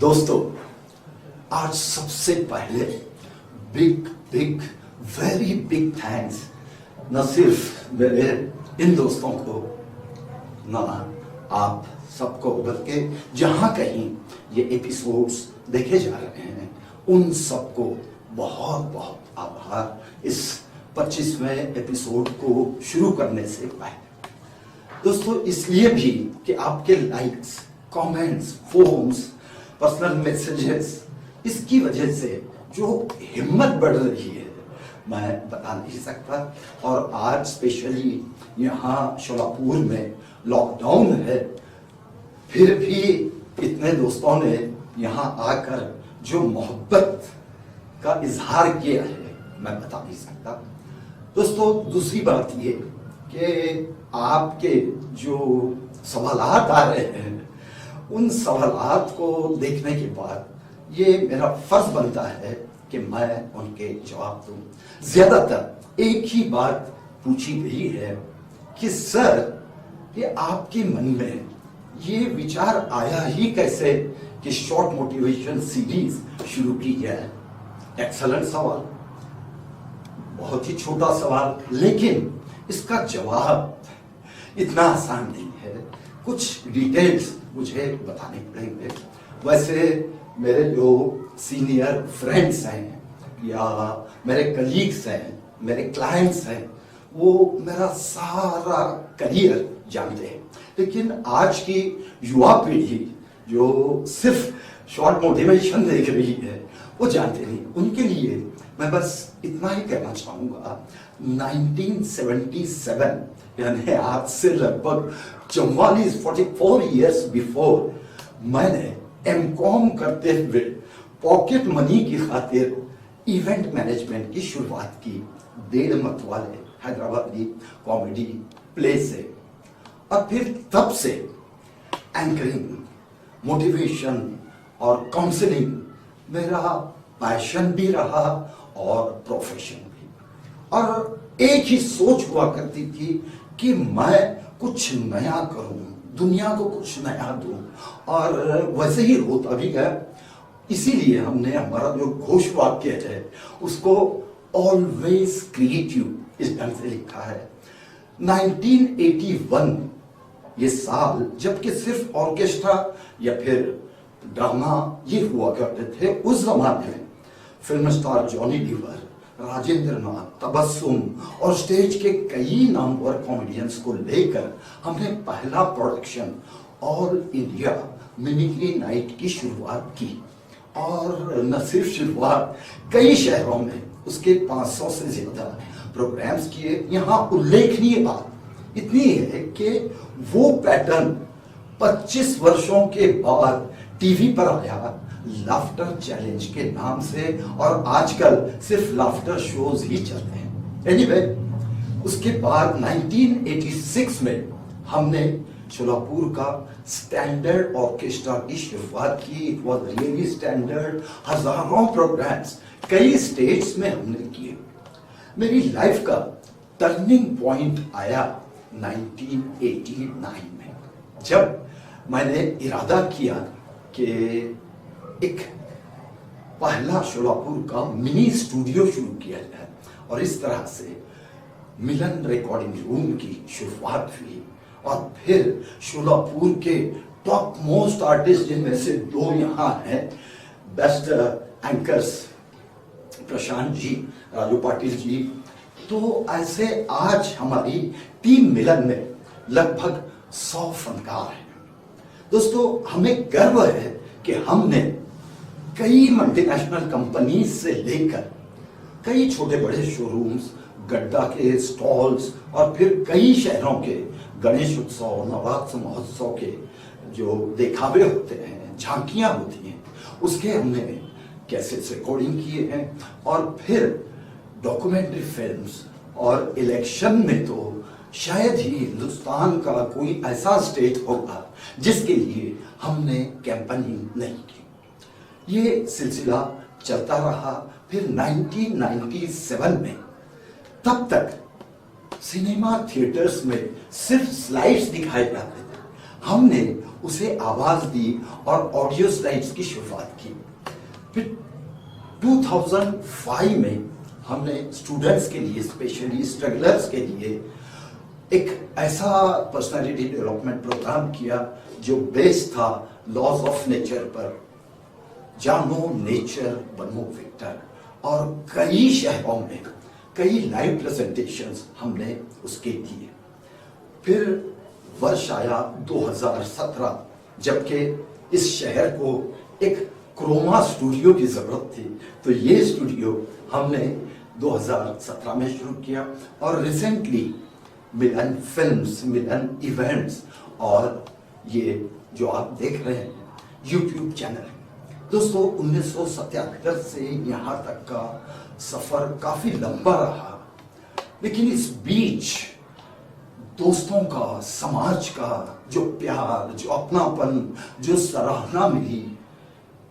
दोस्तों, आज सबसे पहले big big very big thanks न सिर्फ मेरे इन दोस्तों को, न आप सबको, बल्कि जहां कहीं ये एपिसोड्स देखे जा रहे हैं उन सबको बहुत बहुत आभार इस 25वें एपिसोड को शुरू करने से पहले। दोस्तों, इसलिए भी कि आपके likes, comments, phones, personal messages, इसकी वजह से जो हिम्मत बढ़ रही है मैं बता नहीं सकता। और आज स्पेशली यहाँ शोलापुर में लॉकडाउन है, फिर भी इतने दोस्तों ने यहाँ आकर जो मोहब्बत का इजहार किया है मैं बता नहीं सकता। दोस्तों, दूसरी बात ये कि आपके जो सवालात आ रहे हैं उन सवालात को देखने के बाद ये मेरा फर्ज बनता है कि मैं उनके जवाब दूं। ज्यादातर एक ही बात पूछी गई है कि सर, ये आपके मन में ये विचार आया ही कैसे कि शॉर्ट मोटिवेशन सीरीज शुरू की जाए? एक्सेलेंट सवाल, बहुत ही छोटा सवाल, लेकिन इसका जवाब इतना आसान नहीं है। कुछ डिटेल्स मुझे बताने पड़ेंगे। वैसे मेरे जो सीनियर फ्रेंड्स हैं या मेरे कलीग्स हैं, मेरे क्लाइंट्स हैं, वो मेरा सारा करियर जानते हैं, लेकिन आज की युवा पीढ़ी जो सिर्फ शॉर्ट मोटिवेशन देख रही है वो जानते नहीं। उनके लिए मैं बस इतना ही कहना चाहूंगा, 1977 यानी आज से लगभग 44 ईयर्स बिफोर मैंने एमकॉम करते हुए पॉकेट मनी की खातिर इवेंट मैनेजमेंट की शुरुआत की, 1.5 मत वाले हैदराबादी कॉमेडी प्ले से। और फिर तब से एंकरिंग, मोटिवेशन और काउंसलिंग मेरा पैशन भी रहा और प्रोफेशन भी। और एक ही सोच हुआ करती थी कि मैं कुछ नया करूं, दुनिया को कुछ नया दूं, और वैसे ही होता भी गया। इसीलिए हमने हमारा जो घोष वाक्य है उसको ऑलवेज क्रिएटिव इस ढंग से लिखा है। 1981 ये साल जबकि सिर्फ ऑर्केस्ट्रा या फिर ड्रामा ये हुआ करते थे, उस जमाने में फिल्म स्टार जॉनी लीवर, राजेंद्र नाथ, तबस्सुम और स्टेज के कई नामवर कॉमेडियंस को लेकर हमने पहला production all India mimicry night की शुरुआत की। और न सिर्फ शुरुआत, कई शहरों में उसके 500 से ज्यादा प्रोग्राम्स किए। यहाँ उल्लेखनीय बात इतनी है कि वो पैटर्न 25 वर्षों के बाद टीवी पर आया लाफ्टर चैलेंज के नाम से, और आजकल सिर्फ लाफ्टर शोज ही चलते हैं। एनीवे, उसके बाद 1986 में हमने शोलापुर का स्टैंडर्ड ऑर्केस्ट्रा की शुरुआत की। It was really standard. हजारों प्रोग्राम्स कई स्टेट्स में हमने किए। मेरी लाइफ का टर्निंग पॉइंट आया 1989 में, जब मैंने इरादा किया कि एक पहला शोलापुर का मिनी स्टूडियो शुरू किया जाए। और इस तरह से मिलन रिकॉर्डिंग रूम की शुरुआत हुई। और फिर शोलापुर के टॉप मोस्ट आर्टिस्ट, जिनमें से 2 यहाँ हैं, बेस्ट एंकर्स प्रशांत जी, राजू पाटिल जी, तो ऐसे आज हमारी टीम मिलन में लगभग 100 फनकार हैं। दोस्तों, हमें गर्व है कि हमने कई मल्टीनेशनल कंपनीज से लेकर कई छोटे बड़े शोरूम्स, गड्ढा के स्टॉल्स और फिर कई शहरों के गणेश उत्सव, नवरात्र महोत्सव के जो देखावे होते हैं, झांकियां होती हैं, उसके हमने कैसेट्स रिकॉर्डिंग किए हैं, और फिर डॉक्यूमेंट्री फिल्म्स, और इलेक्शन में तो शायद ही हिंदुस्तान का कोई ऐसा स्टेट होगा जिसके लिए हमने कैंपेनिंग नहीं की। ये सिलसिला चलता रहा। फिर 1997 में, तब तक सिनेमा थिएटर्स में सिर्फ स्लाइड्स दिखाए जाते थे, हमने उसे आवाज दी और ऑडियो स्लाइड्स की शुरुआत की। फिर 2005 में हमने स्टूडेंट्स के लिए, स्पेशली स्ट्रगलर्स के लिए, एक ऐसा पर्सनालिटी डेवलपमेंट प्रोग्राम किया जो बेस्ड था लॉज ऑफ नेचर पर। जानो नेचर बनो विक्टर, और कई शहरों में कई लाइव प्रेजेंटेशंस हमने उसके दिए। फिर वर्ष आया 2017, जबकि इस शहर को एक क्रोमा स्टूडियो की जरूरत थी, तो ये स्टूडियो हमने 2017 में शुरू किया। और रिसेंटली मिलन फिल्म्स, मिलन इवेंट्स, और ये जो आप देख रहे हैं यूट्यूब चैनल। दोस्तों, 1977 से यहाँ तक का सफर काफी लंबा रहा, लेकिन इस बीच दोस्तों का, समाज का जो प्यार, जो अपनापन, जो सराहना मिली,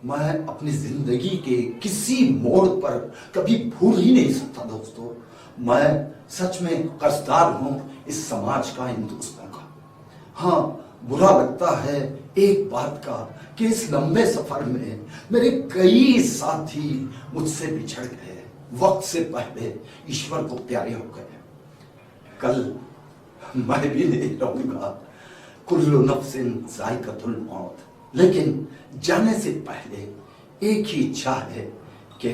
मैं अपनी जिंदगी के किसी मोड़ पर कभी भूल ही नहीं सकता। दोस्तों, मैं सच में कर्जदार हूं इस समाज का, इन दोस्तों का। हाँ, बुरा लगता है एक बात का कि इस लंबे सफर में मेरे कई साथी मुझसे बिछड़ गए, वक्त से पहले ईश्वर को प्यारे हो गए। कल मैं भी नहीं रहूंगा, कुल्लु नफ्सिन जायकातुल मौत, लेकिन जाने से पहले एक ही इच्छा है कि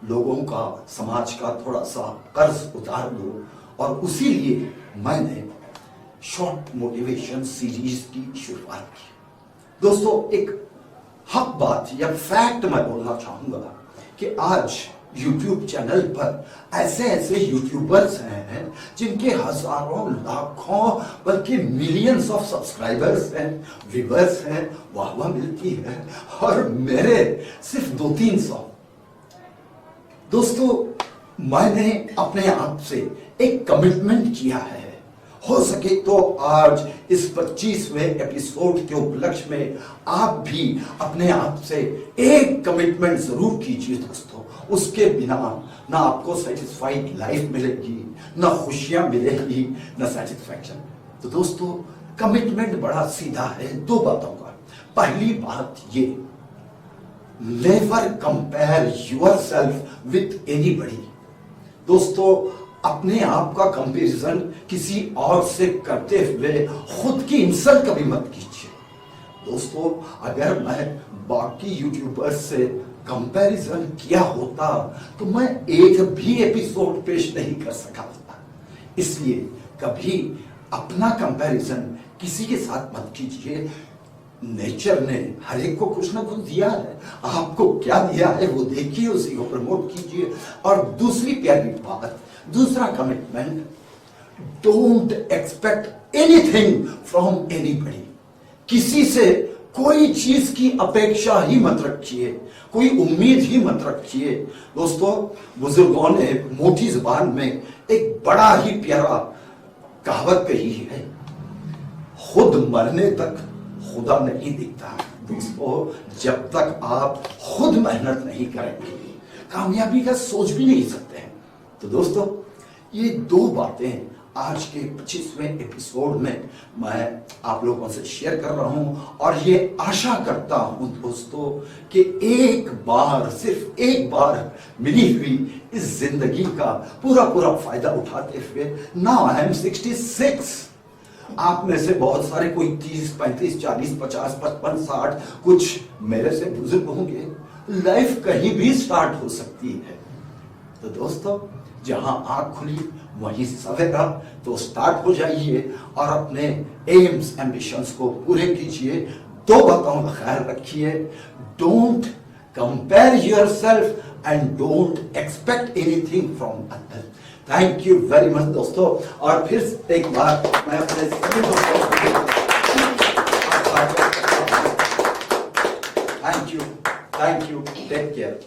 लोगों का, समाज का थोड़ा सा कर्ज उतार दो, और उसी लिए मैंने शॉर्ट मोटिवेशन सीरीज की शुरुआत की। दोस्तों, एक हक बात या फैक्ट मैं बोलना चाहूंगा कि आज यूट्यूब चैनल पर ऐसे ऐसे यूट्यूबर्स हैं जिनके हजारों, लाखों, बल्कि मिलियंस ऑफ सब्सक्राइबर्स हैं, व्यूअर्स हैं, वाहवाह मिलती है, और मेरे सिर्फ 200-300। दोस्तों, मैंने अपने आप से एक कमिटमेंट किया है, हो सके तो आज इस 25वें एपिसोड के उपलक्ष्य में आप भी अपने आप से एक कमिटमेंट जरूर कीजिए। दोस्तों, उसके बिना ना आपको सेटिस्फाइड लाइफ मिलेगी, ना खुशियां मिलेगी, ना सेटिस्फैक्शन। तो दोस्तों, कमिटमेंट बड़ा सीधा है, दो बातों का। पहली बात ये, never compare yourself with anybody. दोस्तों, अपने आप का कंपैरिजन किसी और से करते हुए खुद की इंसल्ट कभी मत कीजिए। दोस्तों, अगर मैं बाकी यूट्यूबर्स से कंपैरिजन किया होता तो मैं एक भी एपिसोड पेश नहीं कर सका होता। इसलिए कभी अपना कंपैरिजन किसी के साथ मत कीजिए। नेचर ने हर एक को कुछ ना कुछ दिया है, आपको क्या दिया है वो देखिए, उसी को प्रमोट कीजिए। और दूसरी प्यारी बात, दूसरा commitment, don't expect anything from anybody. किसी से कोई चीज की अपेक्षा ही मत रखिए, कोई उम्मीद ही मत रखिए। दोस्तों, बुजुर्गों ने मोटी जुबान में एक बड़ा ही प्यारा कहावत कही है, खुद मरने तक खुदा नहीं दिखता। दोस्तों, जब तक आप खुद मेहनत नहीं करेंगे, कामयाबी का सोच भी नहीं सकते हैं। तो दोस्तों, ये दो बातें आज के 25वें एपिसोड में मैं आप लोगों से शेयर कर रहा हूं, और ये आशा करता हूं दोस्तों कि एक बार, सिर्फ एक बार मिली हुई इस जिंदगी का पूरा पूरा फायदा उठाते हुए, नाउ आई एम 66। आप में से बहुत सारे कोई 30, 35, 40, 50, 55, 60, कुछ मेरे से बुजुर्ग होंगे। लाइफ कहीं भी स्टार्ट हो सकती है। तो दोस्तों, जहां आंख खुली वहीं सवेरा, तो स्टार्ट हो जाइए और अपने एम्स, एम्बिशंस को पूरे कीजिए। दो बातों का ख्याल रखिए, don't compare yourself and don't expect anything from other. Thank you very much दोस्तों। और फिर एक बार मैं अपने सभी दोस्तों को thank you. Thank you, take care.